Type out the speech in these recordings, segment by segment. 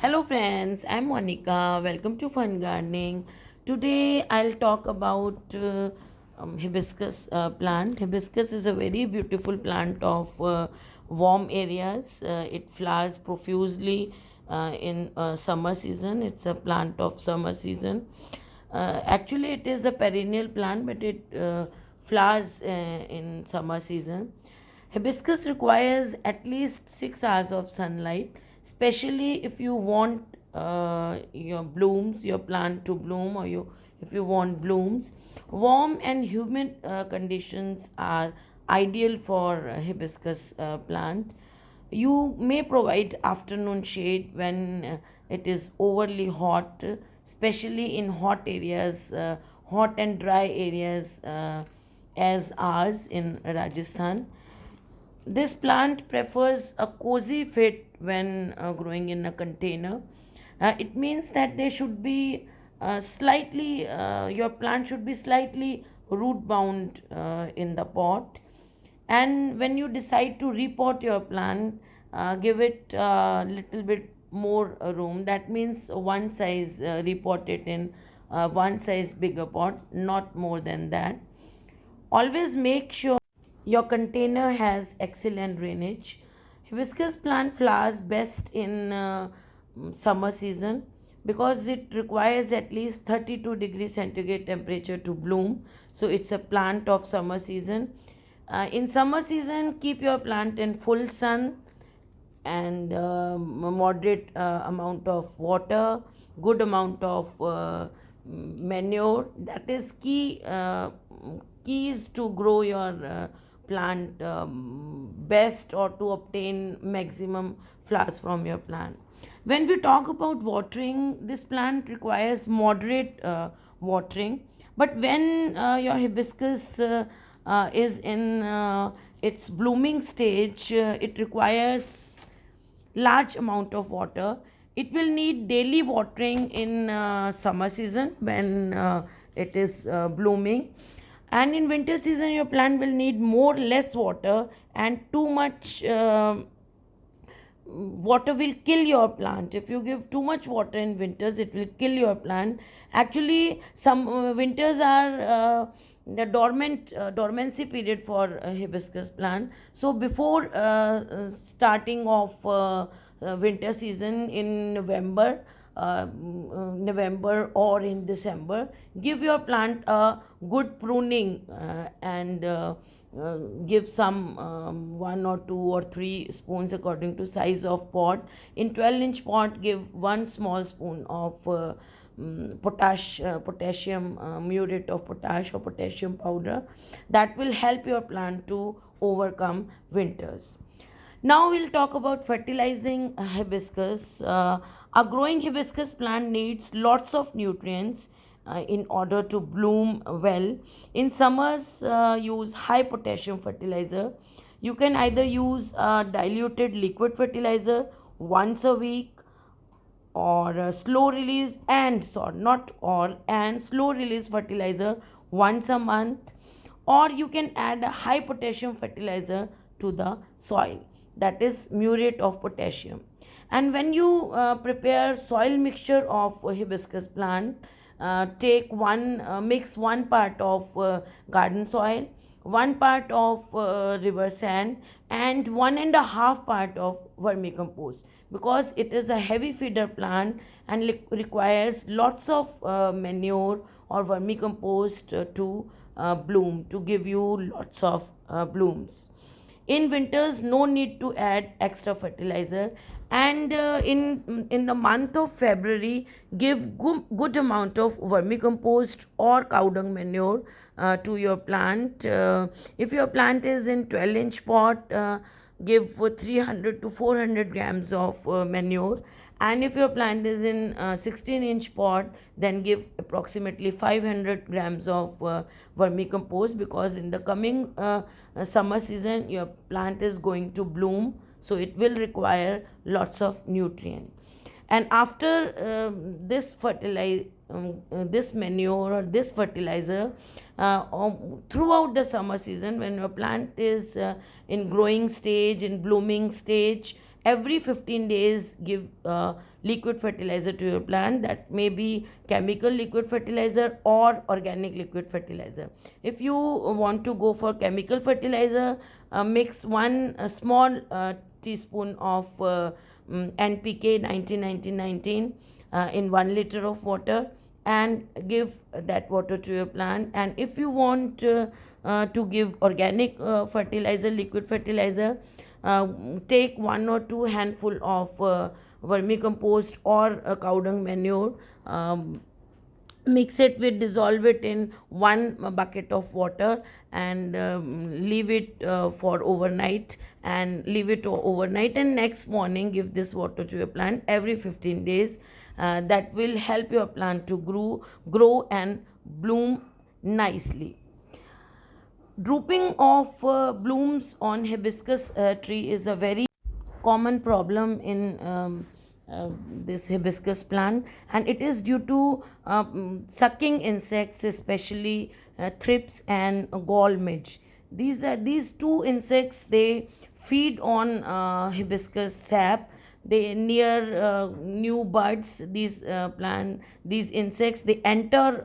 Hello friends, I'm Monica. Welcome to Fun Gardening. Today I'll talk about hibiscus plant. Hibiscus is a very beautiful plant of warm areas. It flowers profusely in summer season. It's a plant of summer season. Actually, it is a perennial plant, but it flowers in summer season. Hibiscus requires at least 6 hours of sunlight, especially if you want your plant to bloom, or if you want blooms. Warm and humid conditions are ideal for hibiscus plant. You may provide afternoon shade when it is overly hot, especially in hot areas, hot and dry areas as ours in Rajasthan. This plant prefers a cozy fit when growing in a container. It means that they should be your plant should be slightly root bound in the pot. And when you decide to repot your plant, give it a little bit more room. That means one size, repot it in one size bigger pot, not more than that. Always make sure your container has excellent drainage. Hibiscus plant flowers best in summer season because it requires at least 32 degrees centigrade temperature to bloom. So it's a plant of summer season. In summer season, keep your plant in full sun and moderate amount of water, good amount of manure. That is keys to grow your plant best, or to obtain maximum flowers from your plant. When we talk about watering, this plant requires moderate watering. But when your hibiscus is in its blooming stage, it requires large amount of water. It will need daily watering in summer season when it is blooming, and in winter season your plant will need more less water, and too much water will kill your plant. If you give too much water in winters, it will kill your plant. Actually, some winters are the dormancy period for hibiscus plant. So before starting of winter season in November or in December, give your plant a good pruning, and give some 1 or 2 or 3 spoons according to size of pot. In 12-inch pot, give 1 small spoon of potassium muriate of potash or potassium powder. That will help your plant to overcome winters. Now we'll talk about fertilizing hibiscus. A growing hibiscus plant needs lots of nutrients in order to bloom well. In summers, use high potassium fertilizer. You can either use diluted liquid fertilizer once a week, or slow release and sorry not or and slow release fertilizer once a month, or you can add a high potassium fertilizer to the soil, that is muriate of potassium. And when you prepare soil mixture of hibiscus plant, take one mix 1 part of garden soil, 1 part of river sand, and 1.5 part of vermicompost, because it is a heavy feeder plant and requires lots of manure or vermicompost to bloom, to give you lots of blooms. In winters, no need to add extra fertilizer. And in the month of February, give good amount of vermicompost or cow dung manure to your plant. If your plant is in 12-inch pot, give 300 to 400 grams of manure. And if your plant is in 16-inch pot, then give approximately 500 grams of vermicompost, because in the coming summer season your plant is going to bloom, so it will require lots of nutrient. And after this manure or this fertilizer, throughout the summer season, when your plant is in growing stage, in blooming stage, Every 15 days give liquid fertilizer to your plant. That may be chemical liquid fertilizer or organic liquid fertilizer. If you want to go for chemical fertilizer, mix one small teaspoon of NPK 19 in 1 liter of water, and give that water to your plant. And if you want to give organic fertilizer, liquid fertilizer, uh, take 1 or 2 handful of vermicompost or cow dung manure, mix it with, dissolve it in one bucket of water, and leave it for overnight, and leave it overnight, and next morning give this water to your plant every 15 days. That will help your plant to grow and bloom nicely. Drooping of blooms on hibiscus tree is a very common problem in this hibiscus plant, and it is due to sucking insects, especially thrips and gall midge. These two insects, they feed on hibiscus sap. They near new buds, these insects, they enter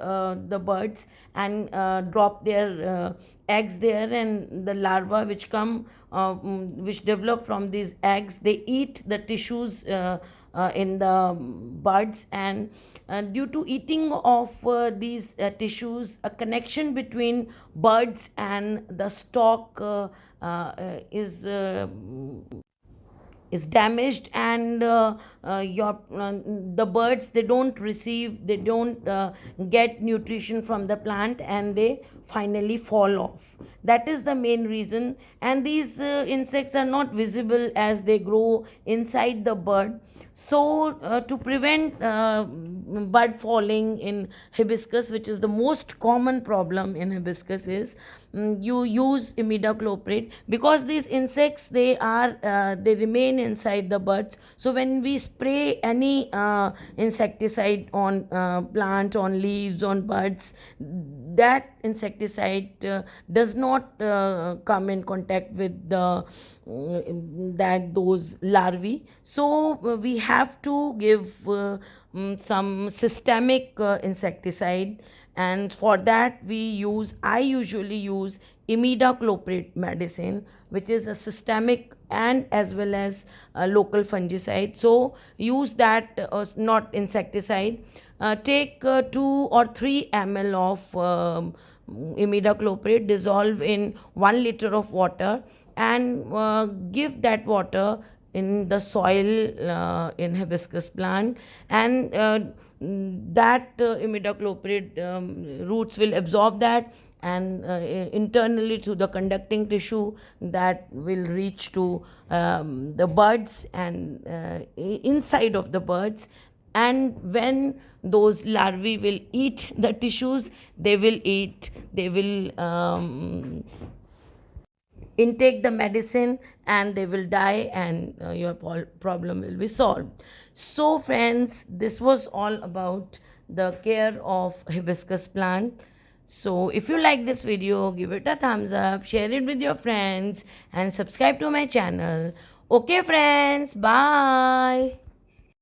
the buds and drop their eggs there, and the larvae which develop from these eggs, they eat the tissues in the buds. And due to eating of these tissues, a connection between buds and the stalk is damaged, and your the birds, they don't get nutrition from the plant, and they finally fall off. That is the main reason. And these insects are not visible as they grow inside the bud. So to prevent bud falling in hibiscus, which is the most common problem in hibiscus, is you use imidacloprid, because these insects, they remain inside the buds. So when we spray any insecticide on plant, on leaves, on buds, that insecticide does not come in contact with those larvae. So we have to give some systemic insecticide, and for that I usually use imidacloprid medicine, which is a systemic and as well as a local fungicide. So use that, not insecticide. Take 2 or 3 ml of imidacloprid, dissolve in 1 liter of water, and give that water in the soil in hibiscus plant. And that imidacloprid roots will absorb that, and internally to the conducting tissue, that will reach to the buds, and inside of the buds. And when those larvae will eat the tissues, they will intake the medicine, and they will die, and your problem will be solved. So friends, this was all about the care of hibiscus plant. So if you like this video, give it a thumbs up, share it with your friends, and subscribe to my channel. Okay friends, bye.